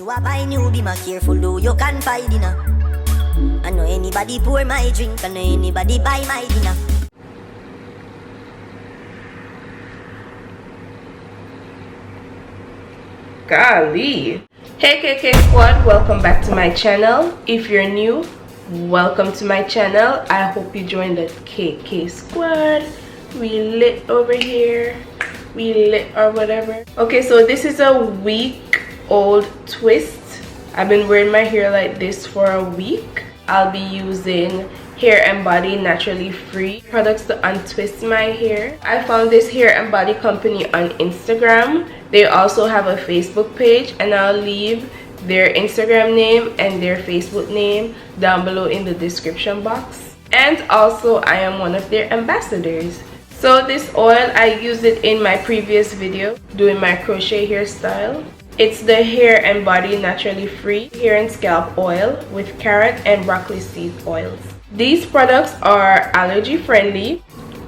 you a buy new, be more careful though you can find dinner. I know anybody pour my drink, I know anybody buy my dinner. Golly. Hey KK squad, welcome back to my channel. If you're new, welcome to my channel. I hope you joined the KK squad. We lit over here, we lit or whatever. Okay, so this is a week old twist. I've been wearing my hair like this for a week. I'll be using Hair and Body Naturally Free products to untwist my hair. I found this Hair and Body company on Instagram. They also have a Facebook page, and I'll leave their Instagram name and their Facebook name down below in the description box. And also I am one of their ambassadors. So this oil, I used it in my previous video doing my crochet hairstyle. It's the Hair and Body Naturally Free Hair and Scalp Oil with carrot and broccoli seed oils. These products are allergy friendly.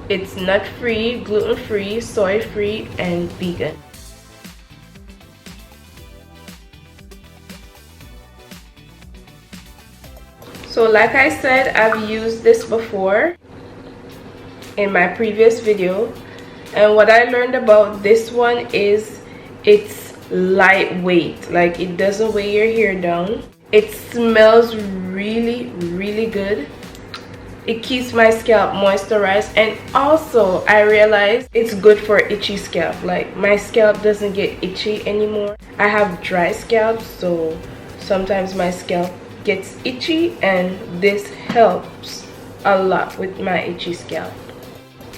It's nut free, gluten free, soy free, and vegan. So like I said, I've used this before in my previous video, and what I learned about this one is it's lightweight. Like, it doesn't weigh your hair down. It smells really good. It keeps my scalp moisturized, and also I realized it's good for itchy scalp. Like, my scalp doesn't get itchy anymore. I have dry scalp, so sometimes my scalp gets itchy, and this helps a lot with my itchy scalp.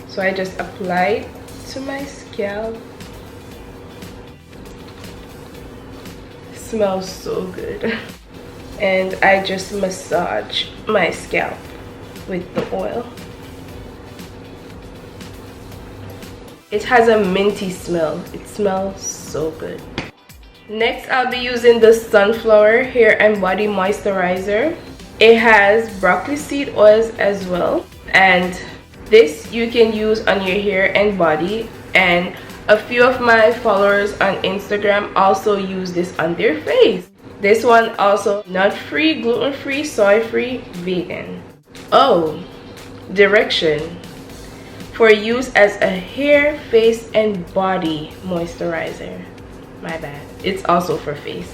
So I just apply it to my scalp. It smells so good. And I just massage my scalp with the oil. It has a minty smell. It smells so good. Next, I'll be using the Sunflower Hair and Body Moisturizer. It has broccoli seed oils as well, and this you can use on your hair and body, and a few of my followers on Instagram also use this on their face. This one also nut free, gluten free, soy free, vegan. Oh, direction: for use as a hair, face, and body moisturizer. My bad, it's also for face,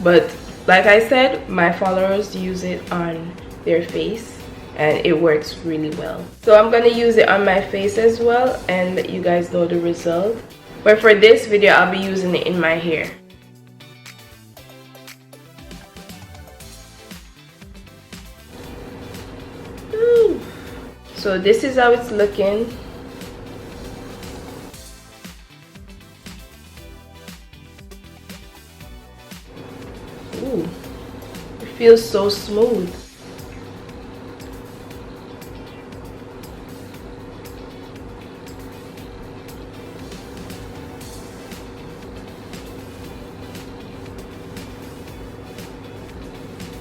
but like I said, my followers use it on their face and it works really well. So I'm gonna use it on my face as well and let you guys know the result. But for this video, I'll be using it in my hair. Ooh. So this is how it's looking. Ooh, it feels so smooth.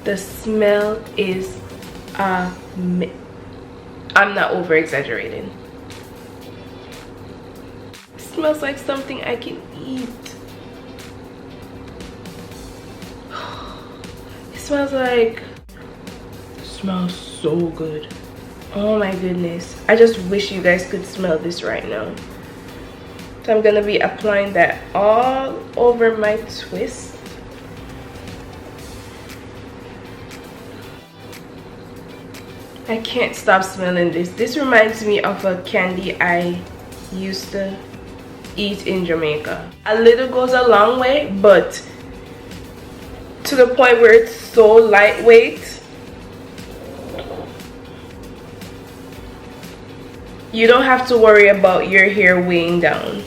The smell is I'm not over exaggerating. It smells like something I can eat. It smells so good. Oh my goodness, I just wish you guys could smell this right now. So I'm gonna be applying that all over my twist. I can't stop smelling this. This reminds me of a candy I used to eat in Jamaica. A little goes a long way, but to the point where it's so lightweight, you don't have to worry about your hair weighing down.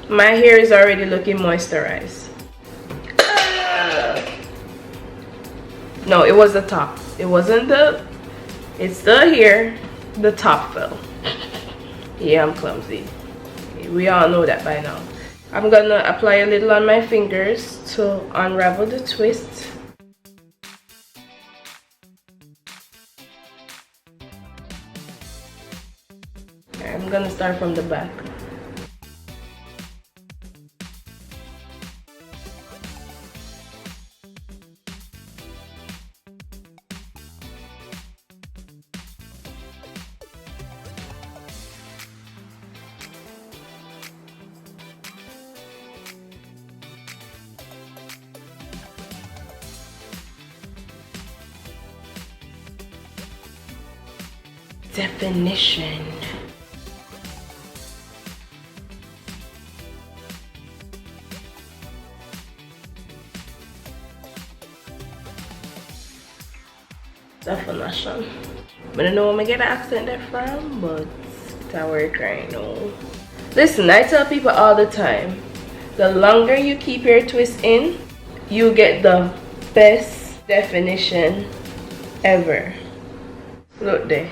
My hair is already looking moisturized. No, it was the top. It wasn't the, it's the hair, the top fell. Yeah, I'm clumsy. We all know that by now. I'm gonna apply a little on my fingers to unravel the twist. I'm gonna start from the back. definition. Definition. I don't know where I get the accent there from, but it's a work right now. Listen, I tell people all the time, the longer you keep your twist in, you get the best definition ever. Look there.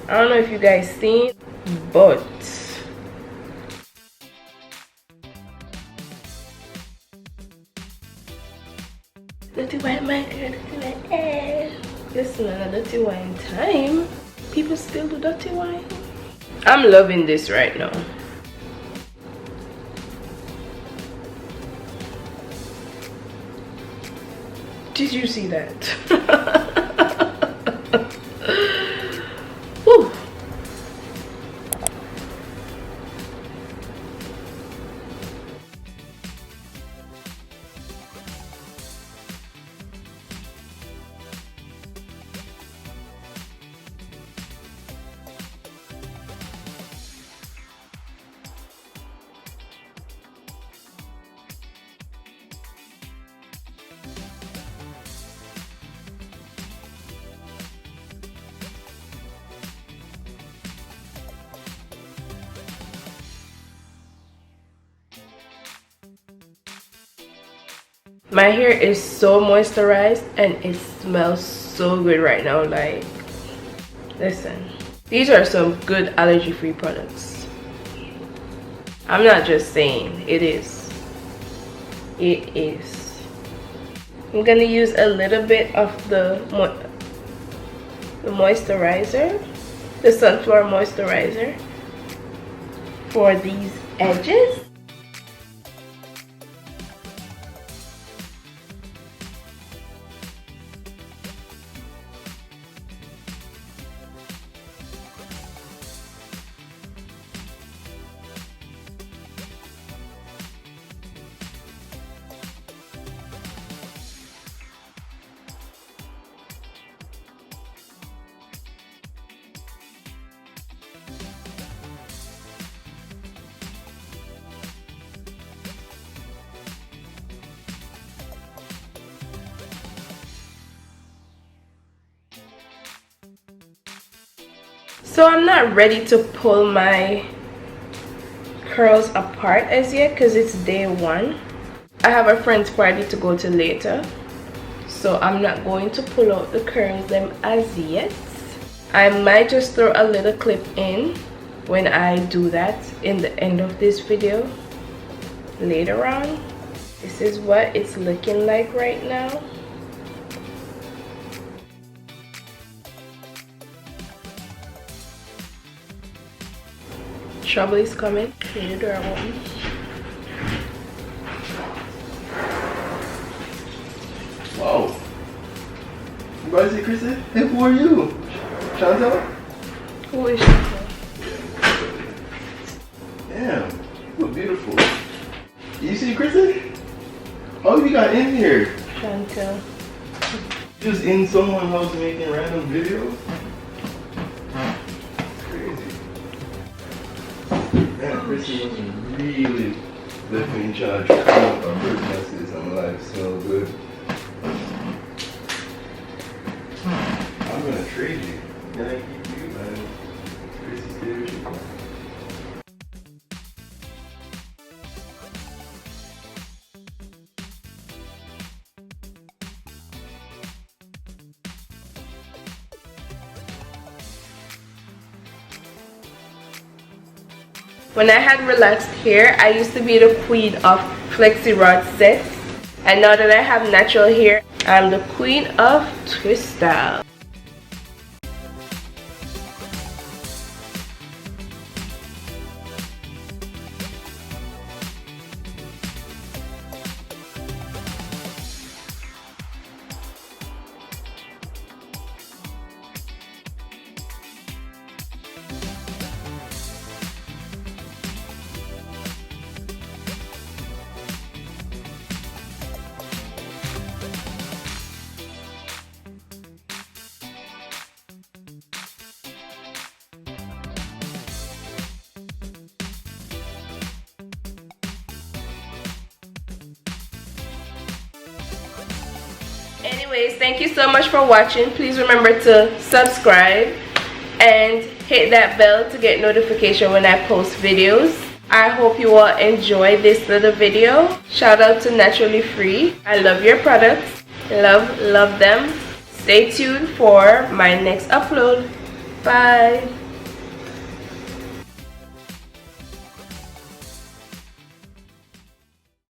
I don't know if you guys seen, but dirty white man, dirty white hair. Listen, a dirty wine time. People still do dirty wine. I'm loving this right now. Did you see that? Woo. My hair is so moisturized and it smells so good right now. Like, listen, these are some good allergy-free products. I'm not just saying, it is. It is. I'm gonna use a little bit of the moisturizer, the sunflower moisturizer, for these edges. So I'm not ready to pull my curls apart as yet because it's day one. I have a friend's party to go to later, so I'm not going to pull out the curls them as yet. I might just throw a little clip in when I do that in the end of this video later on. This is what it's looking like right now. Trouble is coming. Need the door open. Wow. You guys see Krissy? Hey, who are you? Chantel? Who is she? Damn, you look beautiful. You see Krissy? How you got in here? Chantel. Just in someone's house making random videos? Man, Krissy was really left me in charge of our businesses and life so good. I'm gonna trade you. Can I keep you, man? Krissy, stay with you. When I had relaxed hair, I used to be the queen of flexi rod sets, and now that I have natural hair, I'm the queen of Twistout. Anyways, thank you so much for watching. Please remember to subscribe and hit that bell to get notification when I post videos. I hope you all enjoy this little video. Shout out to Naturally Free. I love your products. Love them. Stay tuned for my next upload. Bye.